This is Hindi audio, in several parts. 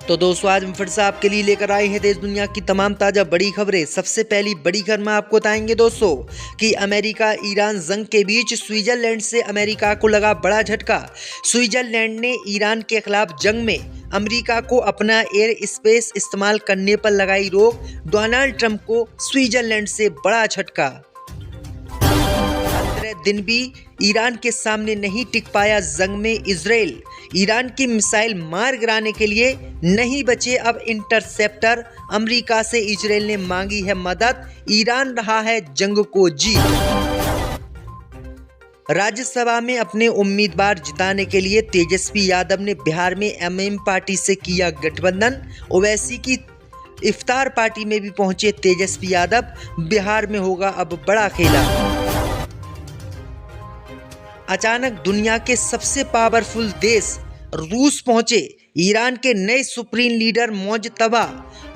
तो दोस्तों आज हम फिर से आपके लिए लेकर आए हैं देश दुनिया की तमाम ताज़ा बड़ी खबरें। सबसे पहली बड़ी खबर में आपको बताएंगे दोस्तों कि अमेरिका ईरान जंग के बीच स्विट्जरलैंड से अमेरिका को लगा बड़ा झटका। स्विट्जरलैंड ने ईरान के खिलाफ जंग में अमेरिका को अपना एयर स्पेस इस्तेमाल करने पर लगाई रोक। डोनाल्ड ट्रंप को स्विट्जरलैंड से बड़ा झटका। 15 दिन भी ईरान के सामने नहीं टिक पाया जंग में इजराइल। ईरान की मिसाइल मार गिराने के लिए नहीं बचे अब इंटरसेप्टर। अमेरिका से इजराइल ने मांगी है मदद। ईरान रहा है जंग को जीत। राज्यसभा में अपने उम्मीदवार जिताने के लिए तेजस्वी यादव ने बिहार में एमआईएम पार्टी से किया गठबंधन। ओवैसी की इफ्तार पार्टी में भी पहुंचे तेजस्वी यादव। बिहार में होगा अब बड़ा खेला। अचानक दुनिया के सबसे पावरफुल देश रूस पहुंचे। ईरान के नए सुप्रीम लीडर मोज्तबा।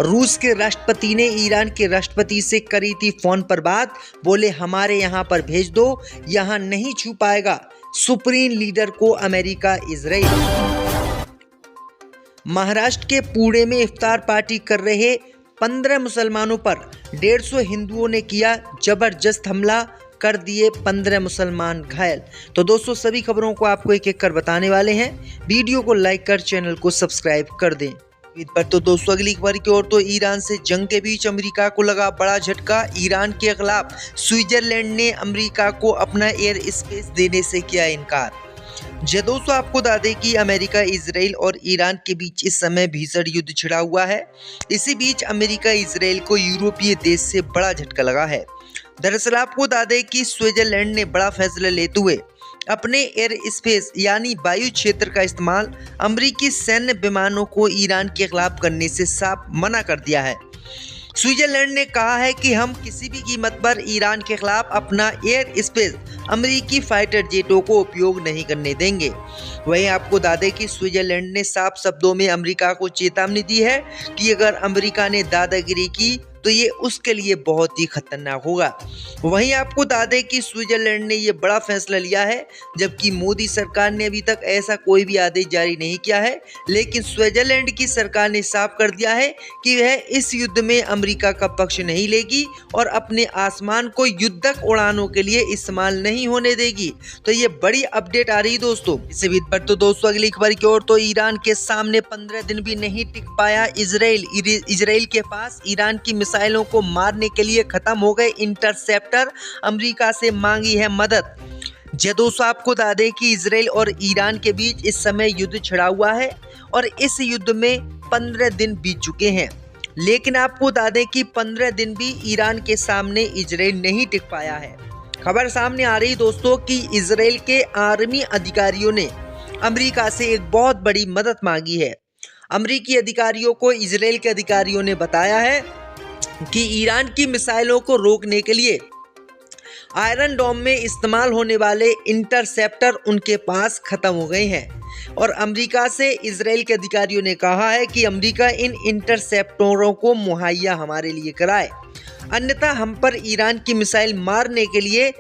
रूस के राष्ट्रपति ने ईरान के राष्ट्रपति से करी थी फोन पर बात। बोले हमारे यहाँ पर भेज दो, यहाँ नहीं छू पाएगा सुप्रीम लीडर को अमेरिका इजराइल। महाराष्ट्र के पुणे में इफ्तार पार्टी कर रहे 15 मुसलमानों पर 150 हिंदुओं ने किया जबरदस्त हमला, कर दिए 15 मुसलमान घायल। तो दोस्तों सभी खबरों को आपको एक एक कर बताने वाले हैं। वीडियो को लाइक कर चैनल को सब्सक्राइब कर दें। पर तो दोस्तों अगली खबर की ओर तो ईरान से जंग के बीच अमेरिका को लगा बड़ा झटका। ईरान के खिलाफ स्विट्जरलैंड ने अमेरिका को अपना एयर स्पेस देने से किया इनकार। दोस्तों आपको बता दें कि अमेरिका, इजराइल और ईरान के बीच इस समय भीषण युद्ध छिड़ा हुआ है। इसी बीच अमेरिका इजराइल को यूरोपीय देश से बड़ा झटका लगा है। दरअसल आपको बता दें कि स्विट्जरलैंड ने बड़ा फैसला लेते हुए अपने एयर स्पेस यानी वायु क्षेत्र का इस्तेमाल अमेरिकी सैन्य विमानों को ईरान के खिलाफ करने से साफ मना कर दिया है। स्विट्जरलैंड ने कहा है कि हम किसी भी कीमत पर ईरान के खिलाफ अपना एयर स्पेस अमेरिकी फाइटर जेटों को उपयोग नहीं करने देंगे। वहीं आपको बता दें कि स्विट्जरलैंड ने साफ शब्दों में अमेरिका को चेतावनी दी है कि अगर अमेरिका ने दादागिरी की तो ये उसके लिए बहुत ही खतरनाक होगा। वहीं आपको बता दें कि स्विट्जरलैंड ने ये बड़ा फैसला लिया है, जबकि मोदी सरकार ने अभी तक ऐसा कोई भी आदेश जारी नहीं किया है। लेकिन स्विट्जरलैंड की सरकार ने साफ कर दिया है कि वह इस युद्ध में अमेरिका का पक्ष नहीं लेगी और अपने आसमान को युद्धक उड़ानों के लिए इस्तेमाल नहीं होने देगी। तो ये बड़ी अपडेट आ रही दोस्तों। इसी बीच पर तो दोस्तों अगली खबर की ओर तो ईरान के सामने 15 दिन भी नहीं टिक पाया इजराइल। इजराइल के पास ईरान की मिसाइलों को मारने के लिए खत्म हो गए इंटरसेप्टर। अमेरिका से मांगी है मदद। दोस्तों आपको बता दें कि इजराइल और ईरान के बीच इस समय युद्ध छिड़ा हुआ है और इस युद्ध में 15 दिन बीत चुके हैं। लेकिन आपको बता दें कि 15 दिन भी ईरान के सामने इजराइल नहीं टिक पाया है। खबर सामने आ रही दोस्तों कि इजराइल के आर्मी अधिकारियों ने अमेरिका से एक बहुत बड़ी मदद मांगी है। अमेरिकी अधिकारियों को इजराइल के अधिकारियों ने बताया है कि ईरान की मिसाइलों को रोकने के लिए आयरन डोम में इस्तेमाल होने वाले इंटरसेप्टर उनके पास खत्म हो गए हैं। और अमेरिका से इजराइल के अधिकारियों ने कहा है कि अमेरिका इन इंटरसेप्टरों को मुहैया हमारे लिए कराए, अन्यथा हम पर ईरान की मिसाइल मारने के लिए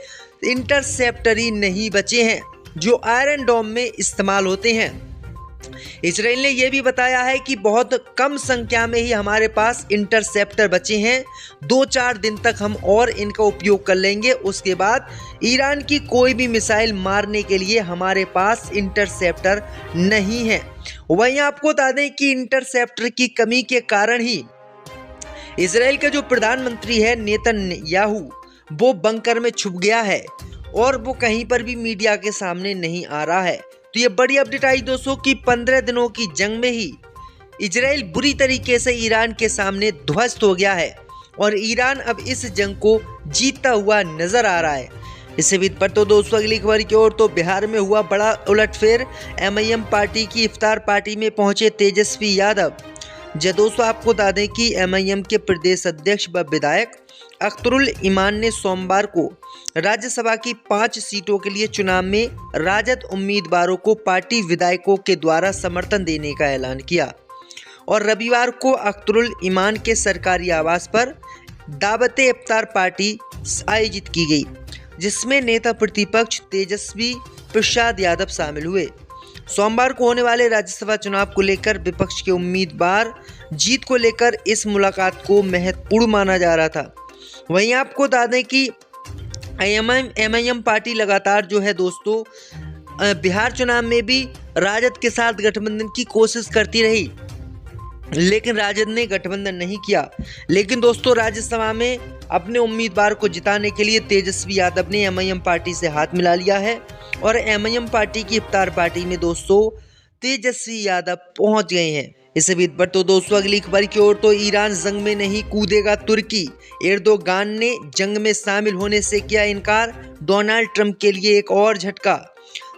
इंटरसेप्टर ही नहीं बचे हैं जो आयरन डोम में इस्तेमाल होते हैं। इजराइल ने यह भी बताया है कि बहुत कम संख्या में ही हमारे पास इंटरसेप्टर बचे हैं। 2-4 दिन तक हम और इनका उपयोग कर लेंगे, उसके बाद ईरान की कोई भी मिसाइल मारने के लिए हमारे पास इंटरसेप्टर नहीं है। वहीं आपको बता दें कि इंटरसेप्टर की कमी के कारण ही इजराइल का जो प्रधानमंत्री है नेतन्याहू, वो बंकर में छुप गया है और वो कहीं पर भी मीडिया के सामने नहीं आ रहा है। तो ये बड़ी अपडेट आई दोस्तों कि 15 दिनों की जंग में ही इजराइल बुरी तरीके से ईरान के सामने ध्वस्त हो गया है और ईरान अब इस जंग को जीतता हुआ नजर आ रहा है। इसी बीच पर तो दोस्तों अगली खबर की ओर तो बिहार में हुआ बड़ा उलटफेर। एमआईएम पार्टी की इफ्तार पार्टी में पहुंचे तेजस्वी यादव। दोस्तों आपको बता दें कि एमआईएम के प्रदेश अध्यक्ष व विधायक अख्तरुल ईमान ने सोमवार को राज्यसभा की 5 सीटों के लिए चुनाव में राजद उम्मीदवारों को पार्टी विधायकों के द्वारा समर्थन देने का ऐलान किया और रविवार को अख्तरुल ईमान के सरकारी आवास पर दावते इफ्तार पार्टी आयोजित की गई, जिसमें नेता प्रतिपक्ष तेजस्वी प्रसाद यादव शामिल हुए। सोमवार को होने वाले राज्यसभा चुनाव को लेकर विपक्ष के उम्मीदवार जीत को लेकर इस मुलाकात को महत्वपूर्ण माना जा रहा था। वहीं आपको बता दें कि एमआईएम पार्टी लगातार जो है दोस्तों बिहार चुनाव में भी राजद के साथ गठबंधन की कोशिश करती रही, लेकिन राजद ने गठबंधन नहीं किया। लेकिन दोस्तों राज्यसभा में अपने उम्मीदवार को जिताने के लिए तेजस्वी यादव ने एमआईएम पार्टी से हाथ मिला लिया है और एमआईएम पार्टी की इफ्तार पार्टी में दोस्तों तेजस्वी यादव पहुंच गए हैं। इसे बीच पर तो दोस्तों अगली खबर की ओर तो ईरान जंग में नहीं कूदेगा तुर्की, एर्दोगान ने जंग में शामिल होने से किया इनकार, डोनाल्ड ट्रंप के लिए एक और झटका।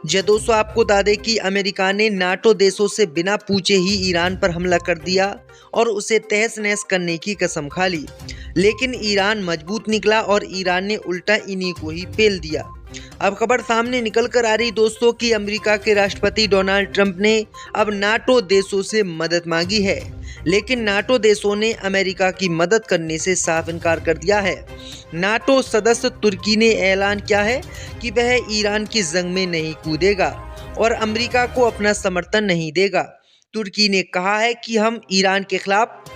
दोस्तों आपको बता दें कि अमेरिका ने नाटो देशों से बिना पूछे ही ईरान पर हमला कर दिया और उसे तहस नहस करने की कसम खा ली, लेकिन ईरान मजबूत निकला और ईरान ने उल्टा इन्हीं को ही पेल दिया। अब खबर सामने निकल कर आ रही दोस्तों कि अमेरिका के राष्ट्रपति डोनाल्ड ट्रंप ने अब नाटो देशों से मदद मांगी है, लेकिन नाटो देशों ने अमेरिका की मदद करने से साफ इनकार कर दिया है। नाटो सदस्य तुर्की ने ऐलान किया है कि वह ईरान की जंग में नहीं कूदेगा और अमेरिका को अपना समर्थन नहीं देगा। तुर्की ने कहा है कि हम ईरान के खिलाफ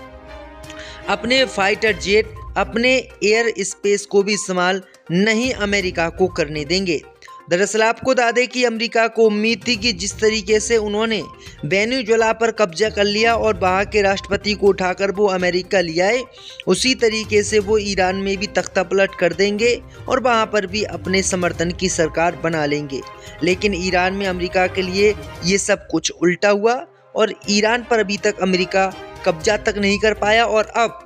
अपने फाइटर जेट, अपने एयर स्पेस को भी इस्तेमाल नहीं अमेरिका को करने देंगे। दरअसल आपको बता दें कि अमेरिका को उम्मीद थी कि जिस तरीके से उन्होंने वेनेजुएला पर कब्जा कर लिया और वहाँ के राष्ट्रपति को उठाकर वो अमेरिका ले आए, उसी तरीके से वो ईरान में भी तख्ता पलट कर देंगे और वहाँ पर भी अपने समर्थन की सरकार बना लेंगे। लेकिन ईरान में अमेरिका के लिए ये सब कुछ उल्टा हुआ और ईरान पर अभी तक अमेरिका कब्जा तक नहीं कर पाया और अब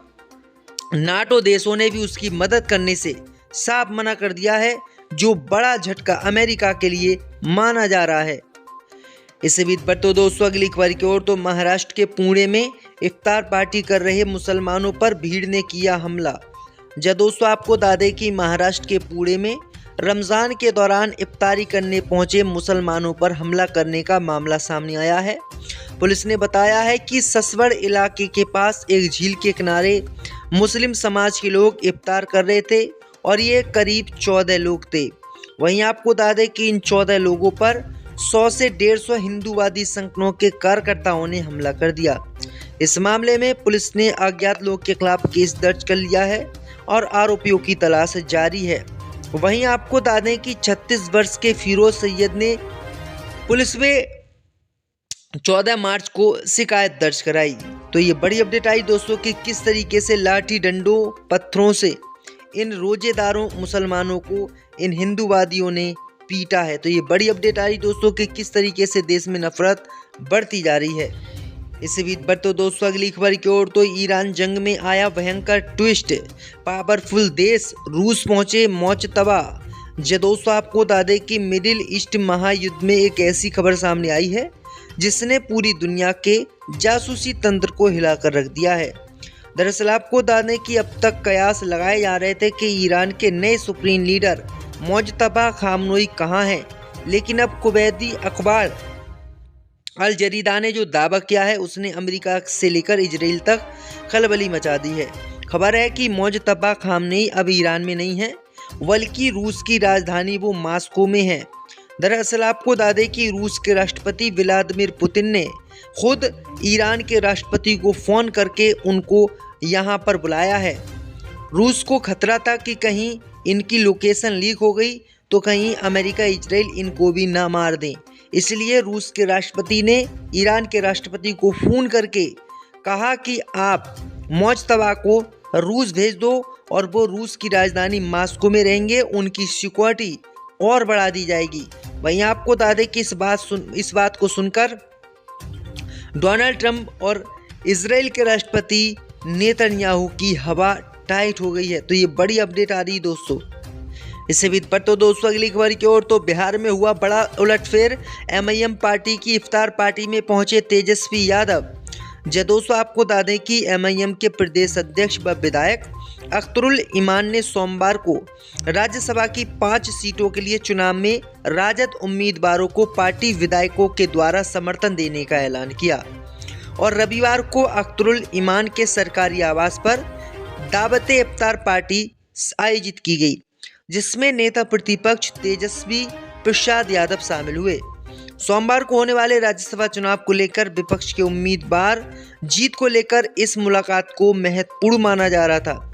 नाटो देशों ने भी उसकी मदद करने से साफ मना कर दिया है, जो बड़ा झटका अमेरिका के लिए माना जा रहा है। इसी बीच पर तो दोस्तों अगली खबर की ओर तो महाराष्ट्र के पुणे में इफ्तार पार्टी कर रहे मुसलमानों पर भीड़ ने किया हमला। दोस्तों आपको बता दें कि महाराष्ट्र के पुणे में रमजान के दौरान इफ्तारी करने पहुंचे मुसलमानों पर हमला करने का मामला सामने आया है। पुलिस ने बताया है कि ससवड़ इलाके के पास एक झील के किनारे मुस्लिम समाज के लोग इफ्तार कर रहे थे और ये करीब 14 लोग थे। वहीं आपको बता दें कि इन 14 लोगों पर 100 से 150 हिंदूवादी संगठनों के कार्यकर्ताओं ने हमला कर दिया। इस मामले में पुलिस ने अज्ञात लोग के खिलाफ केस दर्ज कर लिया है और आरोपियों की तलाश जारी है। वहीं आपको बता दें कि 36 वर्ष के फिरोज सैयद ने पुलिस में 14 मार्च को शिकायत दर्ज कराई। तो ये बड़ी अपडेट आई दोस्तों कि किस तरीके से लाठी डंडों पत्थरों से इन रोजेदारों मुसलमानों को इन हिंदूवादियों ने पीटा है। तो ये बड़ी अपडेट आई दोस्तों कि किस तरीके से देश में नफरत बढ़ती जा रही है। इसी बीच पर तो दोस्तों अगली खबर की ओर तो ईरान जंग में आया भयंकर ट्विस्ट, पावरफुल देश रूस पहुंचे मौज तबाह। दोस्तों आपको बता दें कि मिडिल ईस्ट महायुद्ध में एक ऐसी खबर सामने आई है जिसने पूरी दुनिया के जासूसी तंत्र को हिलाकर रख दिया है। दरअसल आपको बता दें कि अब तक कयास लगाए जा रहे थे कि ईरान के नए सुप्रीम लीडर मोजतबा खामनोई कहाँ हैं, लेकिन अब कुवैती अखबार अल जरीदा ने जो दावा किया है उसने अमेरिका से लेकर इजराइल तक खलबली मचा दी है। खबर है कि मोजतबा खामनेई अब ईरान में नहीं है, बल्कि रूस की राजधानी वो मास्को में है। दरअसल आपको बता दें कि रूस के राष्ट्रपति व्लादिमीर पुतिन ने खुद ईरान के राष्ट्रपति को फ़ोन करके उनको यहाँ पर बुलाया है। रूस को खतरा था कि कहीं इनकी लोकेशन लीक हो गई तो कहीं अमेरिका इजराइल इनको भी ना मार दें, इसलिए रूस के राष्ट्रपति ने ईरान के राष्ट्रपति को फ़ोन करके कहा कि आप मोजतबा को रूस भेज दो और वो रूस की राजधानी मास्को में रहेंगे, उनकी सिक्योरिटी और बढ़ा दी जाएगी। वहीं आपको बता दें कि इस बात को सुनकर डोनाल्ड ट्रंप और इजराइल के राष्ट्रपति नेतन्याहू की हवा टाइट हो गई है। तो ये बड़ी अपडेट आ रही है दोस्तों। इससे बीच पर तो दोस्तों अगली खबर की ओर तो बिहार में हुआ बड़ा उलटफेर, एमआईएम पार्टी की इफ्तार पार्टी में पहुंचे तेजस्वी यादव। दोस्तों आपको बता दें कि एमआईएम के प्रदेश अध्यक्ष व विधायक अख्तरुल ईमान ने सोमवार को राज्यसभा की 5 सीटों के लिए चुनाव में राजद उम्मीदवारों को पार्टी विधायकों के द्वारा समर्थन देने का ऐलान किया और रविवार को अख्तरुल ईमान के सरकारी आवास पर दावते इफ्तार पार्टी आयोजित की गई, जिसमें नेता प्रतिपक्ष तेजस्वी प्रसाद यादव शामिल हुए। सोमवार को होने वाले राज्यसभा चुनाव को लेकर विपक्ष के उम्मीदवार जीत को लेकर इस मुलाकात को महत्वपूर्ण माना जा रहा था।